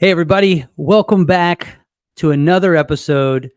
Hey, everybody. Welcome back to another episode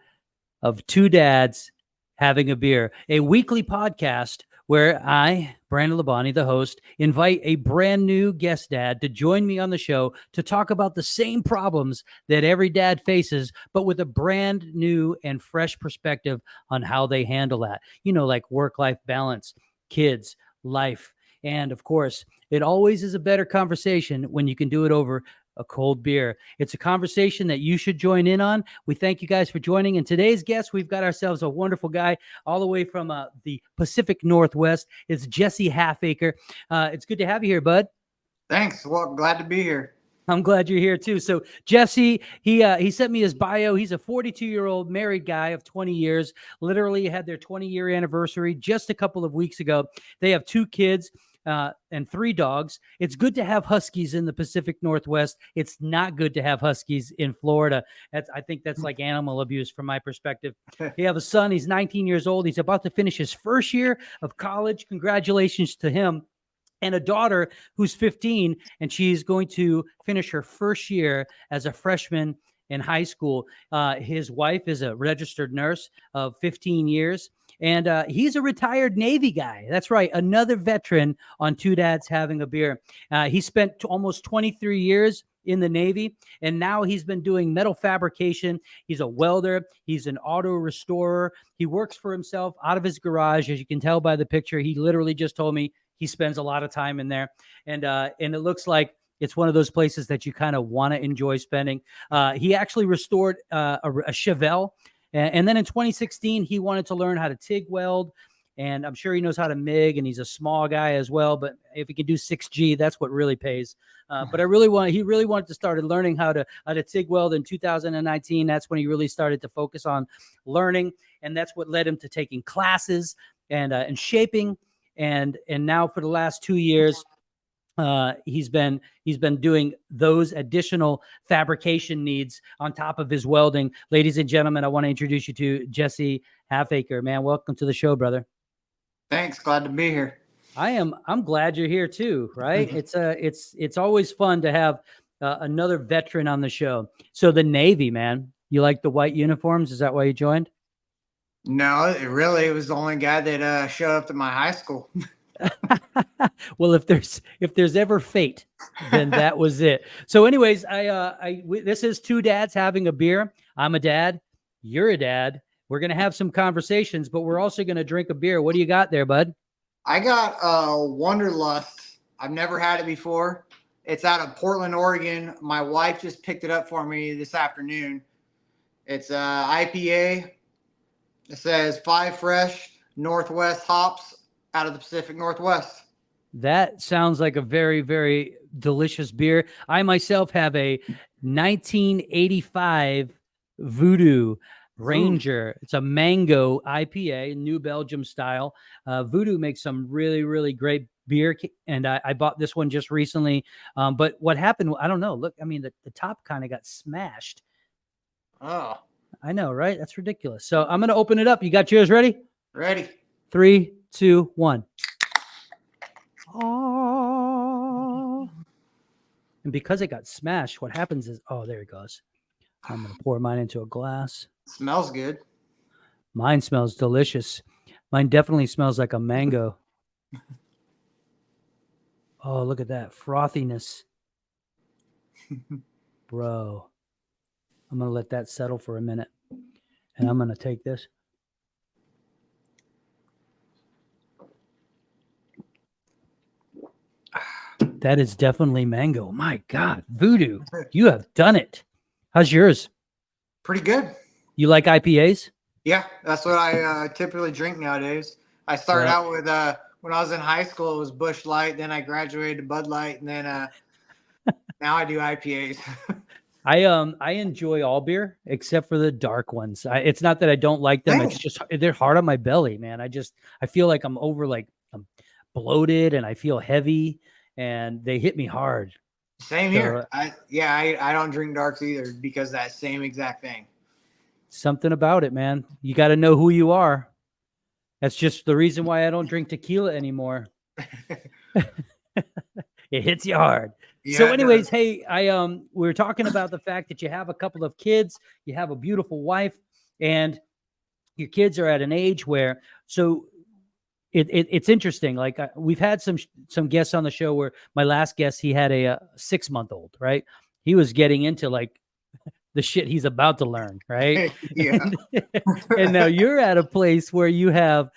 of Two Dads Having a Beer, a weekly podcast where I, Brandon Labonte, the host, invite a brand new guest dad to join me on the show to talk about the same problems that every dad faces, but with a brand new and fresh perspective on how they handle that. You know, like work-life balance, kids, life. And of course, it always is a better conversation when you can do it over a cold beer. It's a conversation that you should join in on. We thank you guys for joining. And today's guest, we've got ourselves a wonderful guy all the way from the Pacific Northwest. It's Jesse Halfacre. It's good to have you here, bud. Thanks. Well, glad to be here. I'm glad you're here too. So Jesse, he sent me his bio. He's a 42-year-old married guy of 20 years. Literally had their 20-year anniversary just a couple of weeks ago. They have 2 kids. And 3 dogs. It's good to have Huskies in the Pacific Northwest. It's not good to have Huskies in Florida. I think that's like animal abuse from my perspective. You have a son. He's 19 years old. He's about to finish his first year of college. Congratulations to him. And a daughter who's 15, and she's going to finish her first year as a freshman in high school. His wife is a registered nurse of 15 years. And he's a retired Navy guy. That's right. Another veteran on Two Dads Having a Beer. He spent almost 23 years in the Navy, and now he's been doing metal fabrication. He's a welder. He's an auto restorer. He works for himself out of his garage. As you can tell by the picture, he literally just told me he spends a lot of time in there. And it looks like it's one of those places that you kind of want to enjoy spending. He actually restored a Chevelle. And then in 2016, he wanted to learn how to TIG weld, and I'm sure he knows how to MIG, and he's a small guy as well. But if he can do 6G, that's what really pays. But he really wanted to start learning how to TIG weld in 2019. That's when he really started to focus on learning, and that's what led him to taking classes and shaping, and now for the last 2 years. He's been doing those additional fabrication needs on top of his welding. Ladies and gentlemen, I want to introduce you to Jesse Halfacre. Man, welcome to the show, brother. Thanks. Glad to be here. I'm glad you're here too. Right? It's always fun to have another veteran on the show. So the Navy, man, you like the white uniforms? Is that why you joined? No, it was the only guy that showed up to my high school. Well, if there's ever fate, then that was it. So anyways, this is Two Dads Having a Beer. I'm a dad. You're a dad. We're going to have some conversations, but we're also going to drink a beer. What do you got there, bud? I got Wanderlust. I've never had it before. It's out of Portland, Oregon. My wife just picked it up for me this afternoon. It's IPA. It says 5 fresh Northwest hops out of the Pacific Northwest. That sounds like a very, very delicious beer. I myself have a 1985 Voodoo Ranger. It's a mango IPA, New Belgium style. Voodoo makes some really, really great beer, and I bought this one just recently. But what happened, I don't know. Look, I mean, the top kind of got smashed. Oh. I know, right? That's ridiculous. So I'm going to open it up. You got yours ready? Ready. 3, 2, 1. Oh. And because it got smashed, what happens is, oh, there it goes. I'm going to pour mine into a glass. Smells good. Mine smells delicious. Mine definitely smells like a mango. Oh, look at that frothiness. Bro. I'm going to let that settle for a minute. And I'm going to take this. That is definitely mango. My God, Voodoo, you have done it. How's yours? Pretty good. You like IPAs? Yeah, that's what I typically drink nowadays. I started out with when I was in high school, it was Busch Light. Then I graduated to Bud Light, and then now I do IPAs. I enjoy all beer except for the dark ones. It's not that I don't like them. It's just they're hard on my belly, man. I feel like I'm bloated and I feel heavy, and they hit me hard. Same here. I don't drink darks either because that same exact thing. Something about it, man. You got to know who you are. That's just the reason why I don't drink tequila anymore. It hits you hard. So Yeah, it anyways, does. hey, we were talking about the fact that you have a couple of kids, you have a beautiful wife, and your kids are at an age where, so it's interesting. Like we've had some guests on the show where my last guest, he had a 6-month-old, right? He was getting into like the shit he's about to learn, right? Yeah. And, and now you're at a place where you have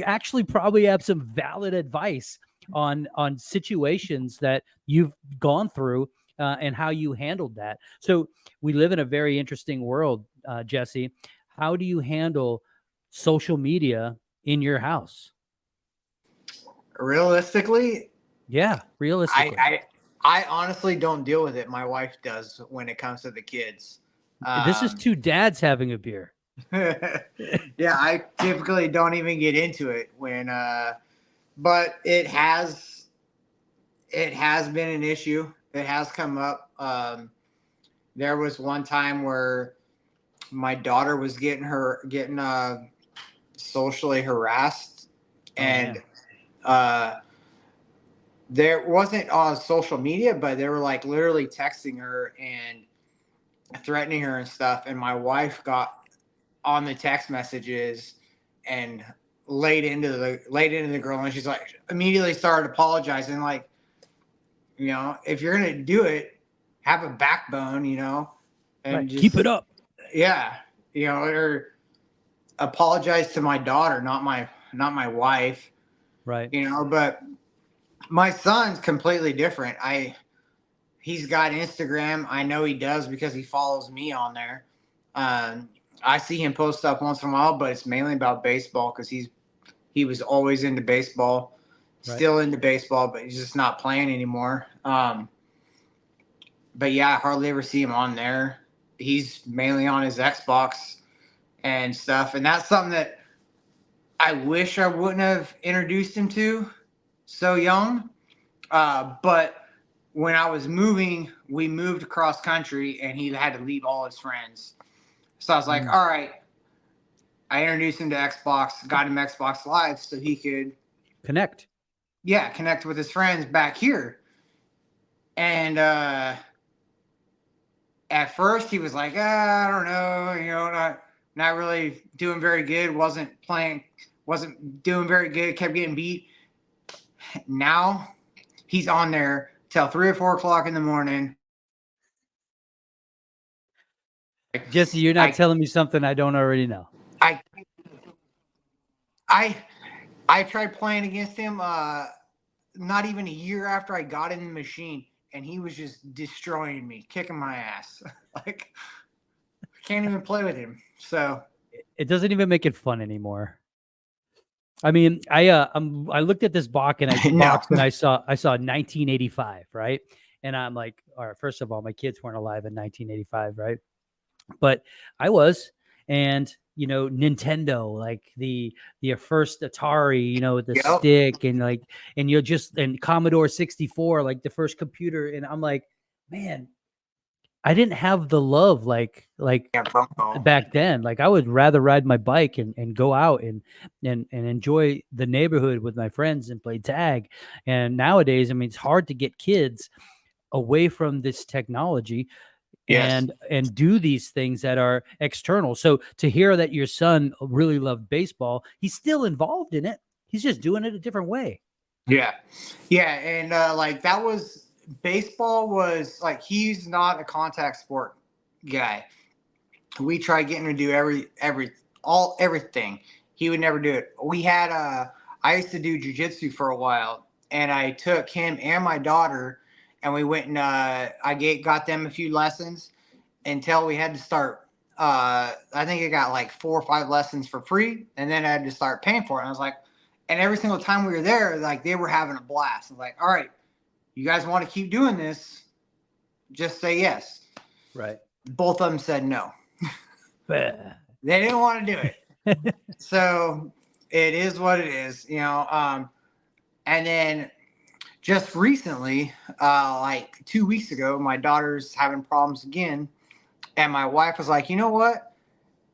actually probably have some valid advice on situations that you've gone through, and how you handled that. So we live in a very interesting world, Jesse. How do you handle social media in your house? Realistically, Yeah, I, realistically. I I honestly don't deal with it. My wife does when it comes to the kids. This is two dads having a beer. Yeah, I typically don't even get into it when but it has been an issue. It has come up. There was one time where my daughter was getting socially harassed, Oh and man. uh there wasn't on social media, but they were like literally texting her and threatening her and stuff. And my wife got on the text messages and laid into the girl, and she's like immediately started apologizing, like, if you're gonna do it, have a backbone, and Right. Keep it just, up. yeah, or apologize to my daughter, not my wife, Right. but my son's completely different. He's got Instagram. I know he does because he follows me on there. Um, I see him post stuff once in a while, but it's mainly about baseball because he was always into baseball, Right. still into baseball, but he's just not playing anymore. But yeah, I hardly ever see him on there. He's mainly on his Xbox and stuff, and that's something that I wish I wouldn't have introduced him to so young. But when I was moving, we moved across country, and he had to leave all his friends. So I was like, Mm. all right. I introduced him to Xbox, got him Xbox Live so he could, Connect. yeah, connect with his friends back here. And at first he was like, I don't know, not really doing very good. Wasn't doing very good. Kept getting beat. Now he's on there till 3 or 4 o'clock in the morning. Jesse, you're not I telling me something I don't already know. I I I tried playing against him. Not even a year after I got in the machine, and he was just destroying me, kicking my ass. Like, I can't even play with him. So It doesn't even make it fun anymore. I mean, I looked at this no, box and I saw 1985, right? And I'm like, all right, first of all, my kids weren't alive in 1985, right? But I was, and Nintendo, like the first Atari, with the yep, stick, and like, and Commodore 64, like the first computer, and I'm like, man, I didn't have the love like yeah, Bronco, back then. Like I would rather ride my bike and go out and enjoy the neighborhood with my friends and play tag. And nowadays, I mean, it's hard to get kids away from this technology yes, and do these things that are external. So to hear that your son really loved baseball, he's still involved in it. He's just doing it a different way. yeah, yeah, and like that was baseball was like he's not a contact sport guy. We tried getting him to do everything. He would never do it. I used to do jujitsu for a while, and I took him and my daughter, and we went and got them a few lessons until we had to start. I think I got like 4 or 5 lessons for free, and then I had to start paying for it. And I was like, and every single time we were there, like they were having a blast. I was like, all right, you guys want to keep doing this? Just say yes. Right. Both of them said no. They didn't want to do it. So it is what it is. And then just recently, like 2 weeks ago, my daughter's having problems again, and my wife was like, you know what,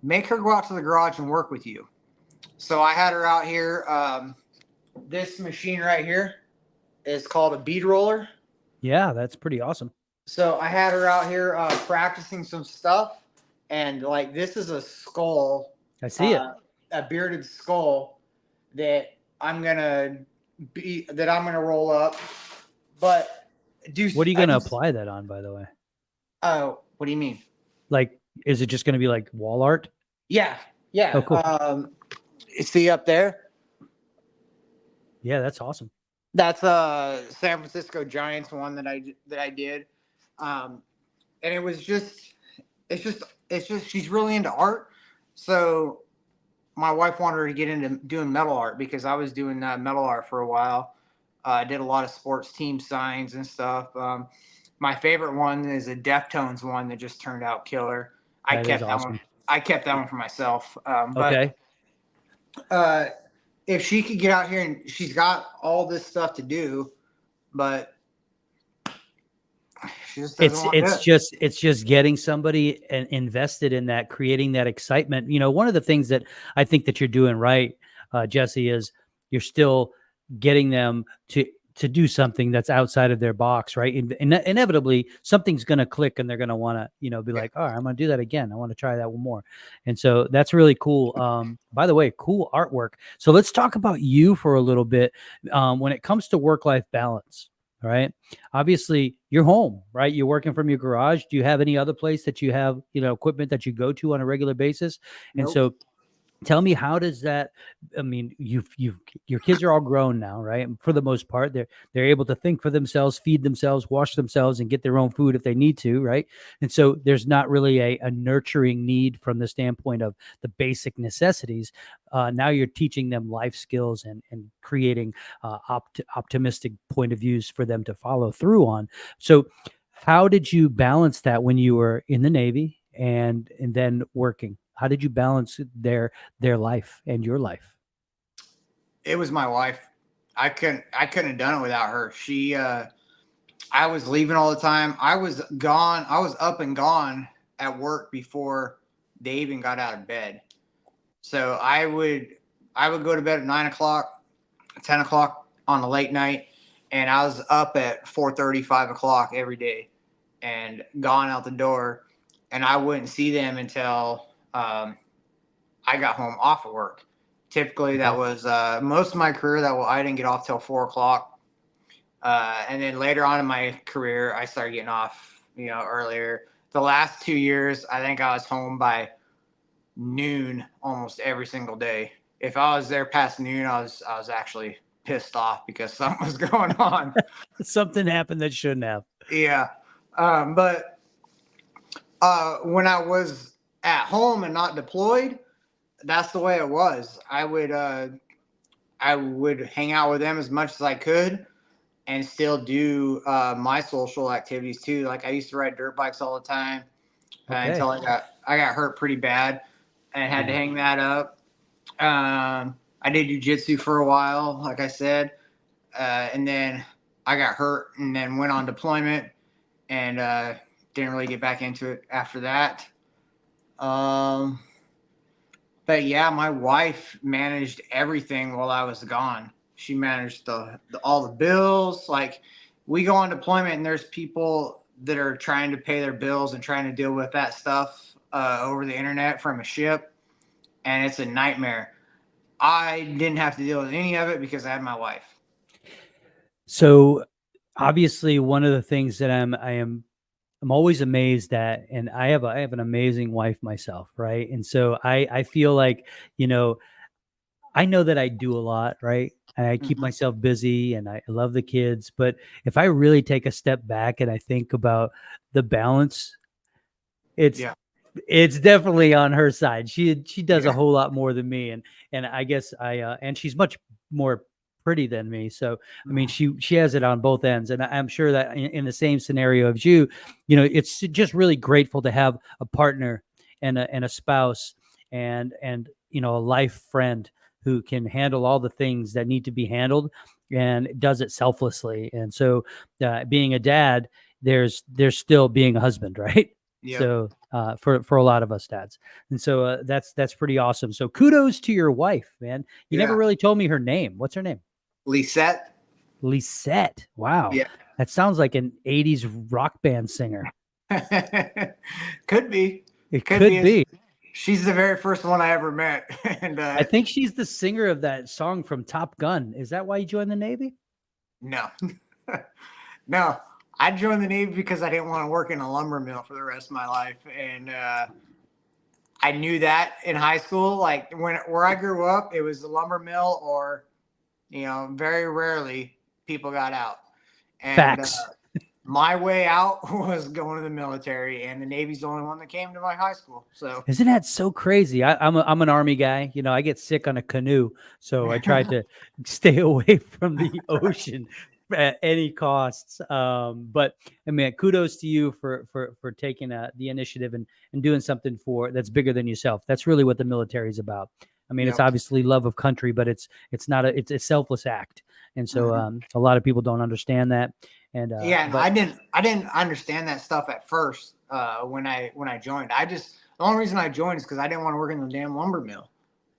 make her go out to the garage and work with you. So I had her out here, this machine right here, is called a bead roller. Yeah, that's pretty awesome. So I had her out here practicing some stuff, and like this is a skull, I see it. a bearded skull that I'm gonna roll up. But What are you going to apply that on, by the way? Oh, what do you mean? Like, is it just going to be like wall art? Yeah, yeah. Oh, cool. See up there? Yeah, that's awesome. That's San Francisco Giants one that I did, and it was just it's just she's really into art, so my wife wanted her to get into doing metal art because I was doing metal art for a while. I did a lot of sports team signs and stuff. My favorite one is a Deftones one that just turned out killer. I That is kept that one. awesome. I kept that one for myself. Okay. But if she could get out here and she's got all this stuff to do, but she just doesn't want to do it. It's just getting somebody invested in that, creating that excitement. One of the things that I think that you're doing right, Jesse, is you're still getting them to do something that's outside of their box, right? Inevitably, something's going to click, and they're going to want to, be like, "All right, I'm going to do that again. I want to try that one more." And so that's really cool. By the way, cool artwork. So let's talk about you for a little bit when it comes to work-life balance. All right. Obviously, you're home, right? You're working from your garage. Do you have any other place that you have, equipment that you go to on a regular basis? And Nope. so tell me, how does that, I mean, your kids are all grown now, right? And for the most part, they're able to think for themselves, feed themselves, wash themselves, and get their own food if they need to, right? And so there's not really a nurturing need from the standpoint of the basic necessities. Now you're teaching them life skills and creating optimistic point of views for them to follow through on. So how did you balance that when you were in the Navy and then working? How did you balance their life and your life? It was my wife. I couldn't have done it without her. I was leaving all the time. I was gone. I was up and gone at work before they even got out of bed. So I would go to bed at 9 o'clock, 10 o'clock on a late night, and I was up at 4:30, 5 o'clock every day, and gone out the door, and I wouldn't see them until I got home off of work. Typically, that was most of my career. I didn't get off till 4 o'clock, and then later on in my career, I started getting off, earlier. The last 2 years, I think I was home by noon almost every single day. If I was there past noon, I was actually pissed off because something was going on. Something happened that shouldn't have. Yeah, but when I was at home and not deployed, that's the way it was. I would hang out with them as much as I could and still do my social activities too. Like I used to ride dirt bikes all the time until I got hurt pretty bad and had to hang that up. I did jiu-jitsu for a while, like I said, and then I got hurt and then went on deployment and didn't really get back into it after that. But yeah, my wife managed everything while I was gone. She managed all the bills. Like we go on deployment and there's people that are trying to pay their bills and trying to deal with that stuff over the internet from a ship, and it's a nightmare. I didn't have to deal with any of it because I had my wife. So obviously, one of the things that I'm always amazed at, and I have an amazing wife myself, right? And so I feel like, I know that I do a lot, right? And I keep myself busy and I love the kids. But if I really take a step back and I think about the balance, it's it's definitely on her side. She does a whole lot more than me, and I guess and she's much more pretty than me. So I mean, she has it on both ends, and I'm sure that in the same scenario as you, it's just really grateful to have a partner and a spouse and a life friend who can handle all the things that need to be handled and does it selflessly. And so, being a dad, there's still being a husband, right? Yep. So for a lot of us dads, and so that's pretty awesome. So kudos to your wife, man. You never really told me her name. What's her name? Lisette. Lisette. Wow. Yeah. That sounds like an 80s rock band singer. Could be. It Could could be. be. She's the very first one I ever met. And I think she's the singer of that song from Top Gun. Is that why you joined the Navy? no. No. I joined the Navy because I didn't want to work in a lumber mill for the rest of my life. And I knew that in high school. Like where I grew up, it was the lumber mill or, very rarely people got out. And Facts. my way out was going to the military, and the Navy's the only one that came to my high school. So Isn't that so crazy? I'm an Army guy. You know, I get sick on a canoe, so I tried to stay away from the ocean at any costs. But I mean, kudos to you for taking the initiative and doing something that's bigger than yourself. That's really what the military is about. I mean, it's yep. obviously love of country, but it's a selfless act, and so a lot of people don't understand that. And Yeah, and but I didn't understand that stuff at first when I joined. The only reason I joined is because I didn't want to work in the damn lumber mill.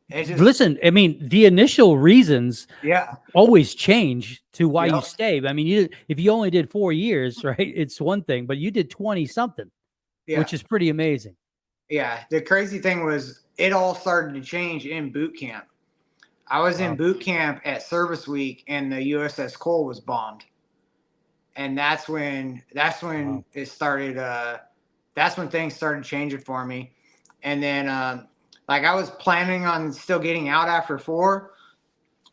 It just listen, I mean, the initial reasons yeah, always change to why you yep, stay. I mean, if you only did 4 years, right, it's one thing, but you did 20 something, yeah, which is pretty amazing. yeah. The crazy thing was it all started to change in boot camp. I was in Wow. boot camp at service week, and the USS Cole was bombed, and Wow. it started. That's when things started changing for me, and then like I was planning on still getting out after 4,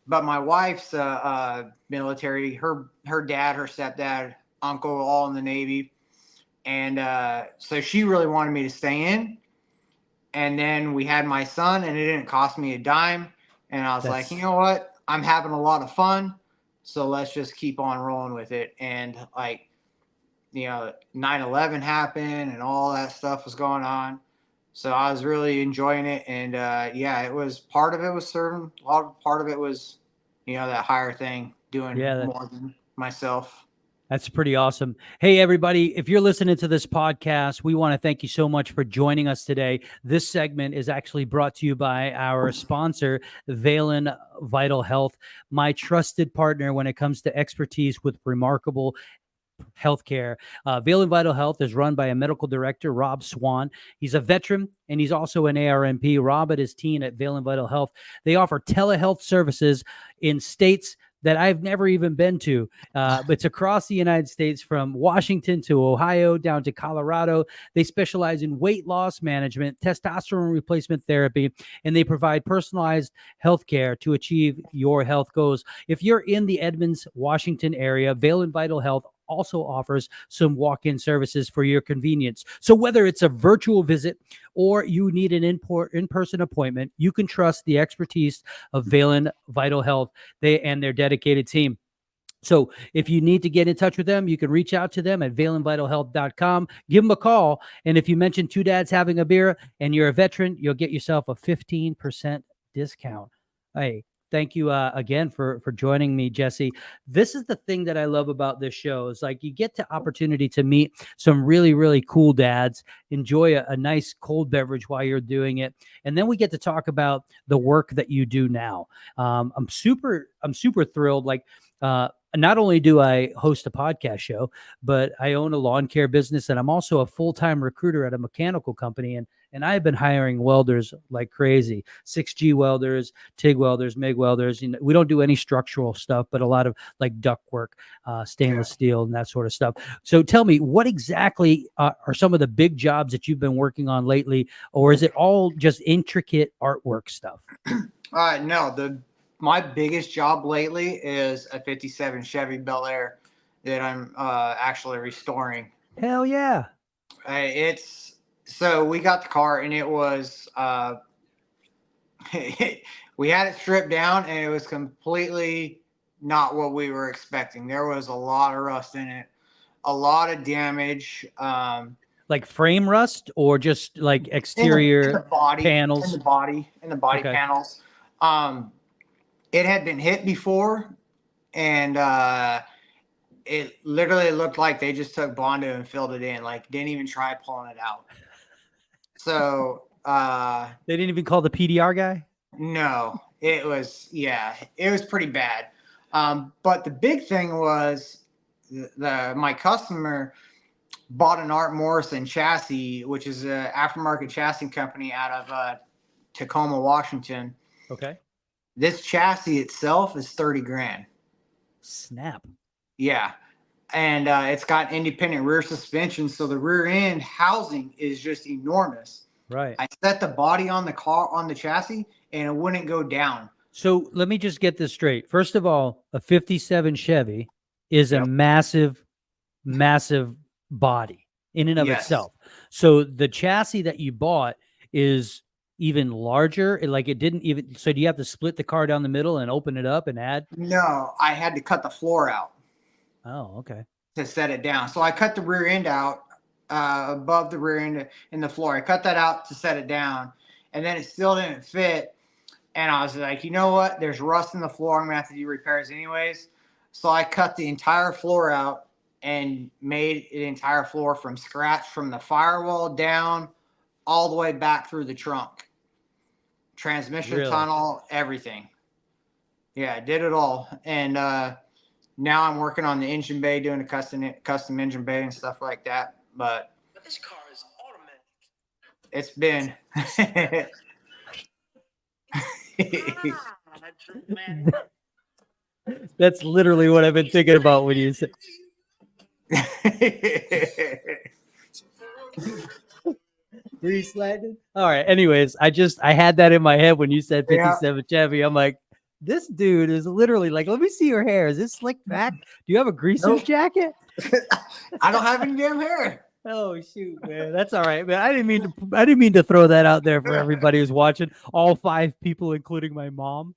but my wife's military. Her dad, her stepdad, uncle, all in the Navy, and so she really wanted me to stay in. And then we had my son, and it didn't cost me a dime. And I was like, you That's know what? I'm having a lot of fun, so let's just keep on rolling with it. And like, 9/11 happened, and all that stuff was going on. So I was really enjoying it, and yeah, it was part of it was serving. Part of it was, that higher thing, doing yeah, more than myself. that's pretty awesome. Hey, everybody, if you're listening to this podcast, we want to thank you so much for joining us today. This segment is actually brought to you by our sponsor, Valen Vital Health, my trusted partner when it comes to expertise with remarkable healthcare. Valen Vital Health is run by a medical director, Rob Swan. He's a veteran and he's also an ARMP. Rob and his team at Valen Vital Health, they offer telehealth services in states that I've never even been to. It's across the United States from Washington to Ohio down to Colorado. They specialize in weight loss management, testosterone replacement therapy, and they provide personalized health care to achieve your health goals. If you're in the Edmonds, Washington area, Valen Vital Health also offers some walk-in services for your convenience. So whether it's a virtual visit or you need an in-person appointment, you can trust the expertise of Valen Vital Health and their dedicated team. So if you need to get in touch with them, you can reach out to them at valenvitalhealth.com. Give them a call. And if you mention Two Dads Having a Beer and you're a veteran, you'll get yourself a 15% discount. Hey, thank you again for joining me, Jesse. This is the thing that I love about this show is like you get the opportunity to meet some really, really cool dads, enjoy a nice cold beverage while you're doing it. And then we get to talk about the work that you do now. I'm super thrilled. Like, not only do I host a podcast show, but I own a lawn care business and I'm also a full-time recruiter at a mechanical company. And I've been hiring welders like crazy, 6G welders, TIG welders, MIG welders. We don't do any structural stuff, but a lot of like duct work, stainless steel and that sort of stuff. So tell me, what exactly are some of the big jobs that you've been working on lately? Or is it all just intricate artwork stuff? No, my biggest job lately is a '57 Chevy Bel Air that I'm actually restoring. Hell yeah. It's so we got the car, and it was we had it stripped down, and it was completely not what we were expecting. There was a lot of rust in it, a lot of damage. Like frame rust or just like In the exterior body, panels? in the body Okay. panels. Um, it had been hit before, and it literally looked like they just took Bondo and filled it in, like didn't even try pulling it out. So They didn't even call the PDR guy? no, it was, yeah, it was pretty bad. But the big thing was my customer bought an Art Morrison chassis, which is an aftermarket chassis company out of Tacoma, Washington. Okay. This chassis itself is 30 grand. Snap. Yeah. And it's got independent rear suspension. So the rear end housing is just enormous. Right. I set the body on the car, on the chassis, and it wouldn't go down. So let me just get this straight. First of all, a 57 Chevy is a Yep. massive, massive body in and of Yes. itself. So the chassis that you bought is even larger. Like it didn't even. So do you have to split the car down the middle and open it up and add? No, I had to cut the floor out Oh, okay. to set it down. So I cut the rear end out above the rear end in the floor. I cut that out to set it down, and then it still didn't fit. And I was like, you know what? There's rust in the floor. I'm gonna have to do repairs anyways. So I cut the entire floor out and made the entire floor from scratch, from the firewall down all the way back through the trunk, transmission Really? tunnel, everything. Yeah, I did it all. And now I'm working on the engine bay, doing a custom engine bay and stuff like that. But this car is automatic. it's been That's literally what I've been thinking about when you said. Were you sliding? All right. Anyways, I had that in my head when you said 57 Chevy. I'm like, this dude is literally like, let me see your hair. Is this slicked back? Do you have a greaser's jacket? I don't have any damn hair. Oh shoot, man. That's all right, man. I didn't mean to throw that out there for everybody who's watching. All 5 people, including my mom.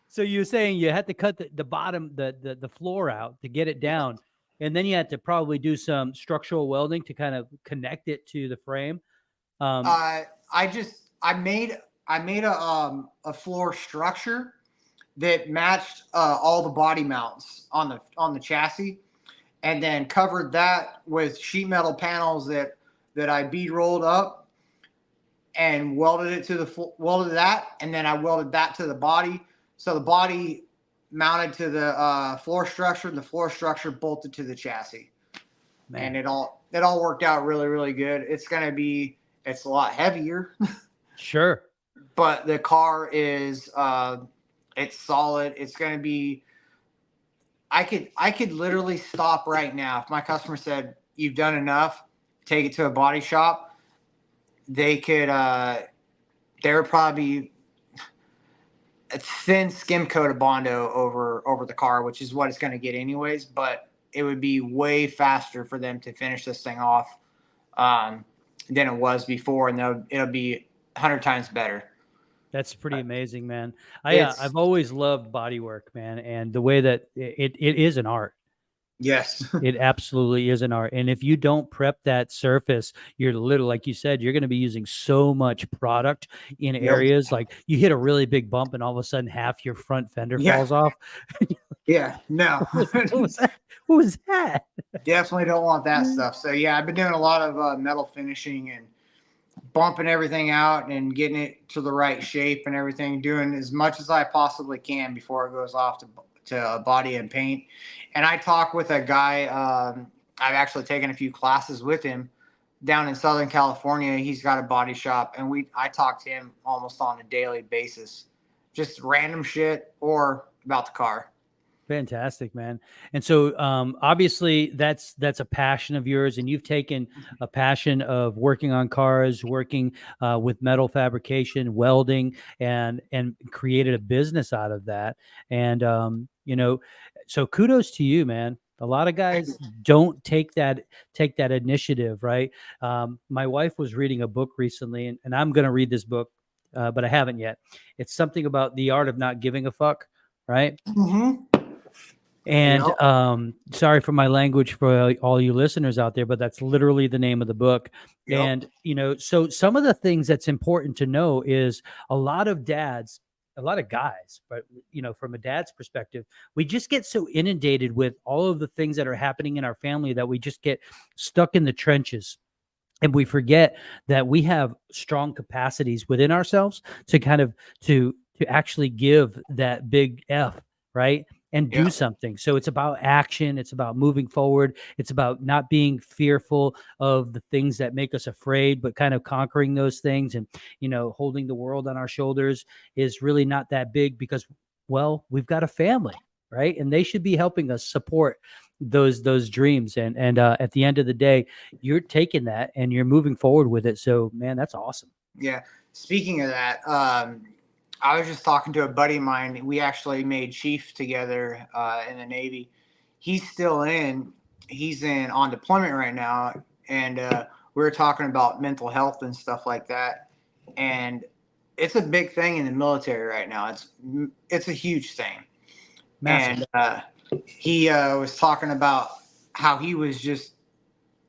So you were saying you had to cut the bottom, the floor out to get it down. And then you had to probably do some structural welding to kind of connect it to the frame. I made a floor structure that matched all the body mounts on the chassis, and then covered that with sheet metal panels that I bead rolled up and welded it to welded that, and then I welded that to the body. So the body mounted to the floor structure, and the floor structure bolted to the chassis. Man. And it all worked out really, really good. It's a lot heavier. Sure. But the car is it's solid. It's gonna be I could literally stop right now. If my customer said, you've done enough, take it to a body shop, they could there would probably be a thin skim coat of Bondo over the car, which is what it's going to get anyways, but it would be way faster for them to finish this thing off than it was before, and it'll be 100 times better. That's pretty amazing, man. I've always loved body work, man, and the way that it is an art. Yes. It absolutely is an art. And if you don't prep that surface, you're like you said, you're going to be using so much product in areas like you hit a really big bump and all of a sudden half your front fender falls off. Yeah. No. What was that? What was that? Definitely don't want that stuff. So yeah, I've been doing a lot of metal finishing and bumping everything out and getting it to the right shape and everything, doing as much as I possibly can before it goes off to body and paint. And I talk with a guy, I've actually taken a few classes with him down in Southern California. He's got a body shop, and I talk to him almost on a daily basis, just random shit or about the car. Fantastic, man. And so obviously that's a passion of yours, and you've taken a passion of working on cars, working with metal fabrication, welding, and created a business out of that. And so kudos to you, man. A lot of guys don't take that initiative, right? My wife was reading a book recently, and I'm going to read this book, but I haven't yet. It's something about the art of not giving a fuck, right? Mm-hmm. And sorry for my language for all you listeners out there, but that's literally the name of the book. Yep. And, so some of the things that's important to know is a lot of guys, but, from a dad's perspective, we just get so inundated with all of the things that are happening in our family that we just get stuck in the trenches. And we forget that we have strong capacities within ourselves to kind of to to actually give that big F, right? And do Yeah. something. So it's about action. It's about moving forward. It's about not being fearful of the things that make us afraid, but kind of conquering those things. And, holding the world on our shoulders is really not that big because, well, we've got a family, right? And they should be helping us support those dreams. And at the end of the day, you're taking that and you're moving forward with it. So, man, that's awesome. Yeah. Speaking of that, I was just talking to a buddy of mine. We actually made chief together in the Navy. He's still in. He's in on deployment right now, and we were talking about mental health and stuff like that. And it's a big thing in the military right now. It's a huge thing. Massive. And he was talking about how he was just,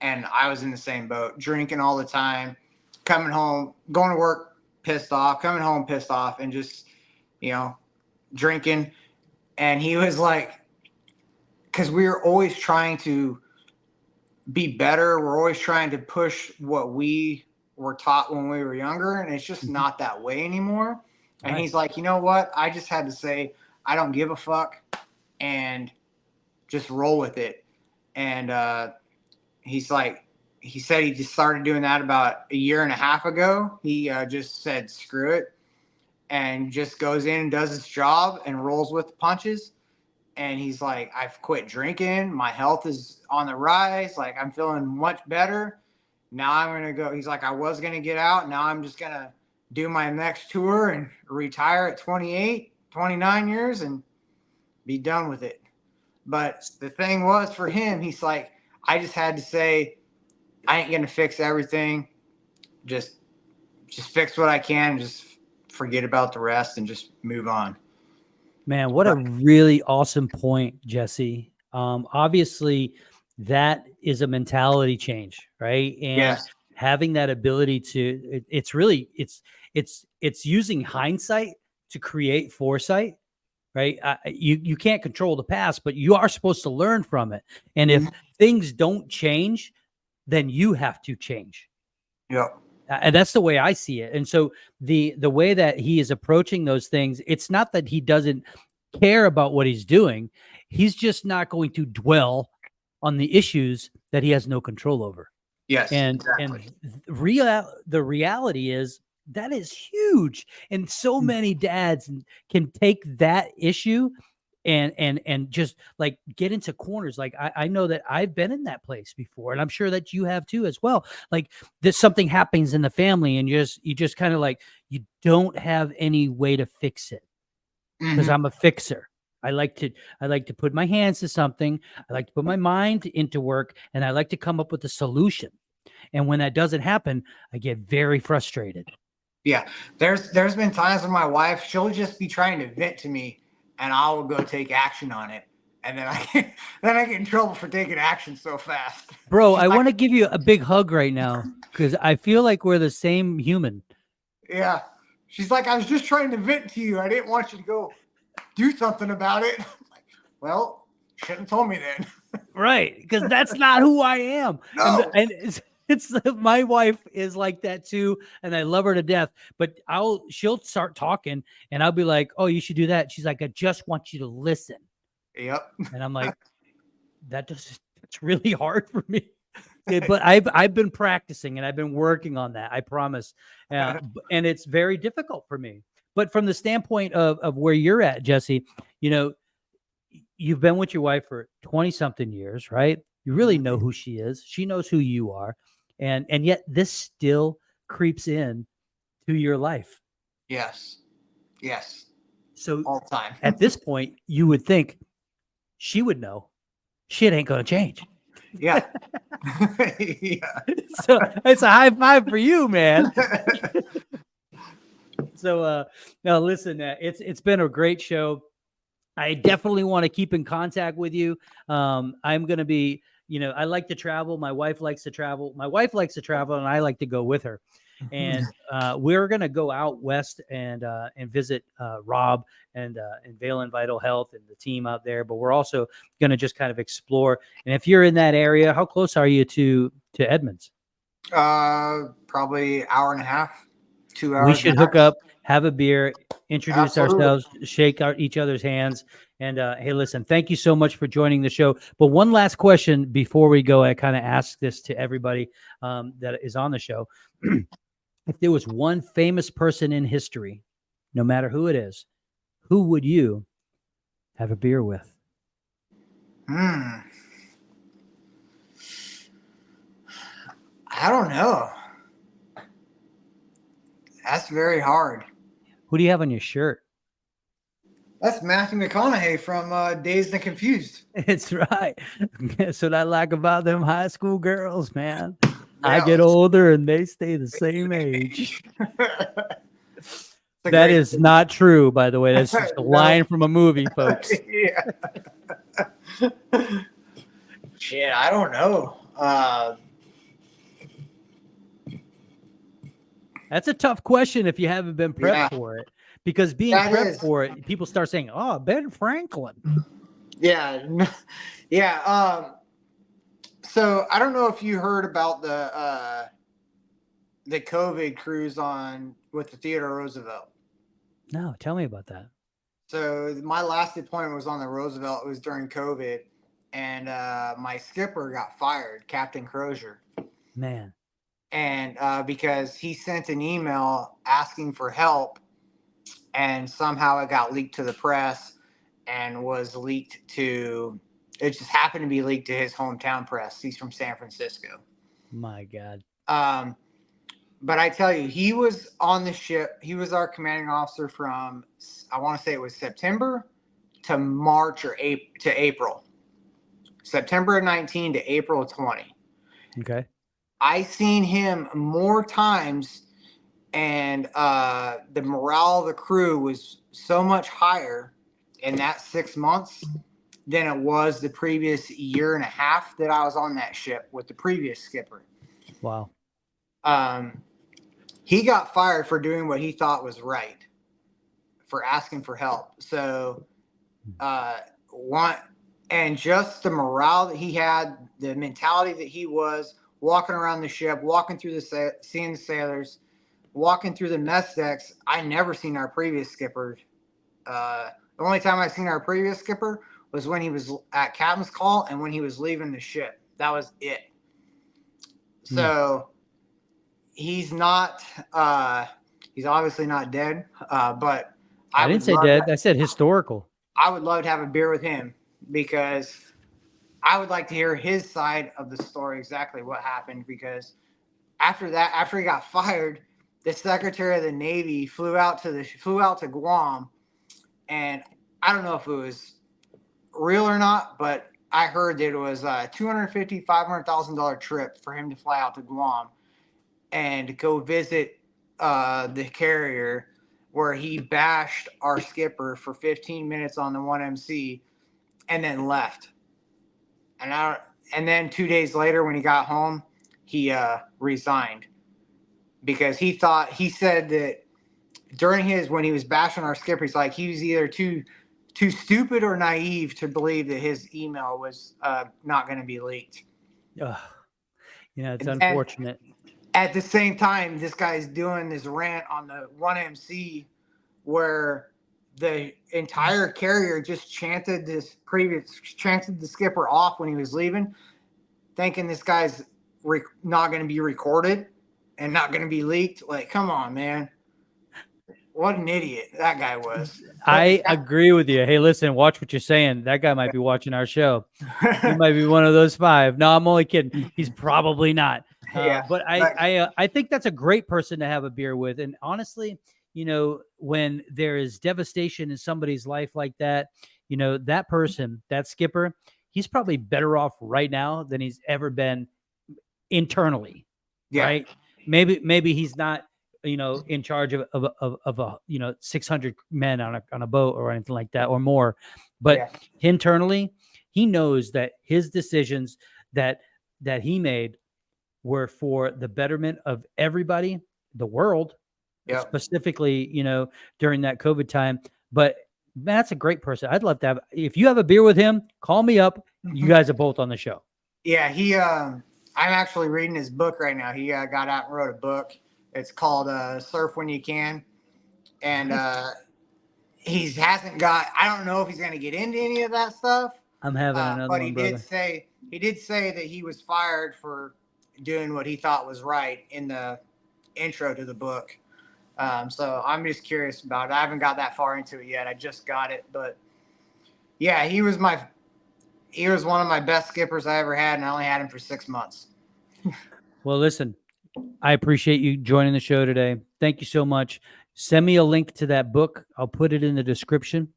and I was in the same boat, drinking all the time, coming home, going to work pissed off, coming home pissed off, and just, drinking. And he was like, because we were always trying to be better. We're always trying to push what we were taught when we were younger. And it's just not that way anymore. And Right. he's like, you know what? I just had to say, I don't give a fuck and just roll with it. And he's like, he said he just started doing that about a year and a half ago. He just said, screw it, and just goes in and does his job and rolls with the punches. And he's like, I've quit drinking. My health is on the rise. Like, I'm feeling much better. Now I'm going to go. He's like, I was going to get out. Now I'm just going to do my next tour and retire at 28, 29 years and be done with it. But the thing was for him, he's like, I just had to say, I ain't going to fix everything. Just fix what I can and just forget about the rest and just move on. Man, what a really awesome point, Jesse. Obviously, that is a mentality change, right? And Yes. having that ability to, it's really, it's using hindsight to create foresight, right? You can't control the past, but you are supposed to learn from it. And if things don't change, then you have to change. Yep. And that's the way I see it. And so the way that he is approaching those things, it's not that he doesn't care about what he's doing. He's just not going to dwell on the issues that he has no control over. Yes. And exactly. the reality is that is huge. And so many dads can take that issue and just like get into corners. Like I know that I've been in that place before, and I'm sure that you have too as well. Like there's something happens in the family and you just kind of like, you don't have any way to fix it because I'm a fixer. I like to put my hands to something. I like to put my mind into work, and I like to come up with a solution. And when that doesn't happen, I get very frustrated. Yeah. There's been times when my wife, she'll just be trying to vent to me and I will go take action on it. And then I get in trouble for taking action so fast. Bro, She's I like, want to give you a big hug right now because I feel like we're the same human. yeah. She's like, I was just trying to vent to you. I didn't want you to go do something about it. Like, well, you shouldn't have told me then. Right, because that's not who I am. No. And it's my wife is like that too, and I love her to death. But she'll start talking, and I'll be like, "Oh, you should do that." She's like, "I just want you to listen." Yep. And I'm like, it's really hard for me. Yeah, but I've been practicing and I've been working on that. I promise. And it's very difficult for me. But from the standpoint of where you're at, Jesse, you've been with your wife for 20 something years, right? You really know who she is. She knows who you are. And yet this still creeps in to your life. Yes. Yes. So all the time. At this point, you would think she would know shit ain't going to change. Yeah. Yeah. So it's a high five for you, man. So no, listen, it's been a great show. I definitely want to keep in contact with you. I'm going to be, I like to travel. My wife likes to travel. My wife likes to travel, and I like to go with her. And we're going to go out west and visit Rob and Valen Vital Health and the team out there. But we're also going to just kind of explore. And if you're in that area, how close are you to Edmonds? Probably hour and a half. 2 hours. We should hook max. up, have a beer, introduce Absolutely. ourselves, shake each other's hands. And hey, listen, thank you so much for joining the show. But one last question before we go, I kind of ask this to everybody that is on the show. If there was one famous person in history, no matter who it is, who would you have a beer with? I don't know. That's very hard. Who do you have on your shirt? That's Matthew McConaughey from Dazed and Confused. It's right. That's what I like about them high school girls, man. I Yeah, get it's- older and they stay the same age. It's a That great- is not true, by the way. That's just a No. line from a movie, folks. Yeah. Shit, I don't know. That's a tough question if you haven't been prepped Yeah. for it. Because being That prepped is. for it, people start saying, "Oh, Ben Franklin." Yeah, yeah. So I don't know if you heard about the COVID cruise on with the Theodore Roosevelt. No, tell me about that. So my last deployment was on the Roosevelt. It was during COVID, and my skipper got fired, Captain Crozier, Man, and because he sent an email asking for help, and somehow it got leaked to the press, and was leaked to. It just happened to be leaked to his hometown press. He's from San Francisco. my God. But I tell you, he was on the ship. He was our commanding officer from, I want to say it was September to March or April. September of 19 to April of 20. Okay. I seen him more times, and the morale of the crew was so much higher in that 6 months than it was the previous year and a half that I was on that ship with the previous skipper. Wow. He got fired for doing what he thought was right, for asking for help. So, just the morale that he had, the mentality that he was walking around the ship, walking through seeing the sailors, walking through the mess decks. I never seen our previous skipper. The only time I seen our previous skipper was when he was at captain's call and when he was leaving the ship. That was it. So he's not. He's obviously not dead. But I didn't say dead. I said historical. I would love to have a beer with him because I would like to hear his side of the story, exactly what happened. Because after he got fired, the Secretary of the Navy flew out to Guam, and I don't know if it was real or not, but I heard that it was a $250,000, $500,000 trip for him to fly out to Guam and go visit the carrier, where he bashed our skipper for 15 minutes on the 1MC and then left. And then 2 days later, when he got home, he resigned because he said that when he was bashing our skipper, he's like, he was either too stupid or naive to believe that his email was not going to be leaked. It's unfortunate. At the same time, this guy's doing this rant on the 1MC where the entire carrier just chanted the skipper off when he was leaving, thinking this guy's not going to be recorded and not going to be leaked. Like, come on, man. What an idiot that guy was. I agree with you. Hey, listen, watch what you're saying. That guy might be watching our show. He might be one of those 5. No, I'm only kidding. He's probably not. But I think that's a great person to have a beer with. And honestly, when there is devastation in somebody's life like that, that person, that skipper, he's probably better off right now than he's ever been internally. Yeah. Right? Maybe he's not, in charge of a 600 men on a boat or anything like that or more. But internally, he knows that his decisions that he made were for the betterment of everybody, the world, specifically, during that COVID time. But man, that's a great person. I'd love to have, if you have a beer with him, call me up. You guys are both on the show. Yeah. I'm actually reading his book right now. He got out and wrote a book. It's called Surf When You Can. And he hasn't got, I don't know if he's going to get into any of that stuff. I'm having another But one, brother. He did say that he was fired for doing what he thought was right in the intro to the book. So I'm just curious about it. I haven't got that far into it yet. I just got it, but yeah, he was one of my best skippers I ever had, and I only had him for 6 months. Well, listen, I appreciate you joining the show today. Thank you so much. Send me a link to that book. I'll put it in the description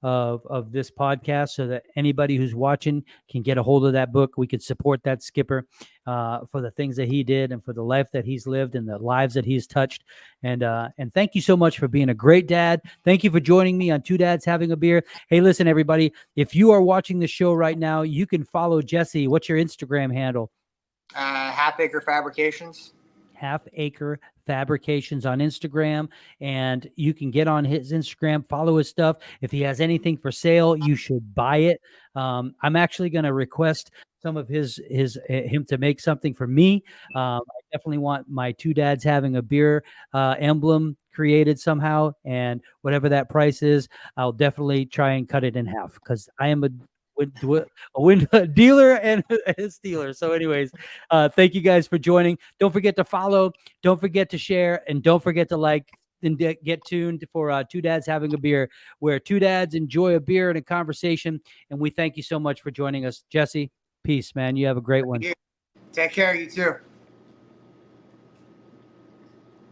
of this podcast so that anybody who's watching can get a hold of that book. We could support that skipper for the things that he did and for the life that he's lived and the lives that he's touched. And thank you so much for being a great dad. Thank you for joining me on Two Dads Having a Beer. Hey, listen, everybody, if you are watching the show right now, you can follow Jesse. What's your Instagram handle? Halfacre Fabrications. Halfacre Fabrications on Instagram, and you can get on his Instagram, follow his stuff. If he has anything for sale, you should buy it. I'm actually going to request some of him to make something for me. I definitely want my Two Dads Having a Beer emblem created somehow, and whatever that price is, I'll definitely try and cut it in half because I am a dealer and a stealer. So anyways, thank you guys for joining. Don't forget to follow, don't forget to share, and don't forget to like and get tuned for Two Dads Having a Beer, where two dads enjoy a beer and a conversation. And we thank you so much for joining us. Jesse, peace, man. You have a great one. Take care, you too.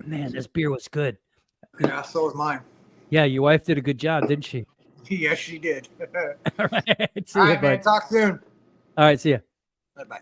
Man, this beer was good. Yeah, so was mine. Yeah, your wife did a good job, didn't she? Yes, she did. All right. See All you, right, man. bud. Talk soon. All right, see ya. Bye-bye.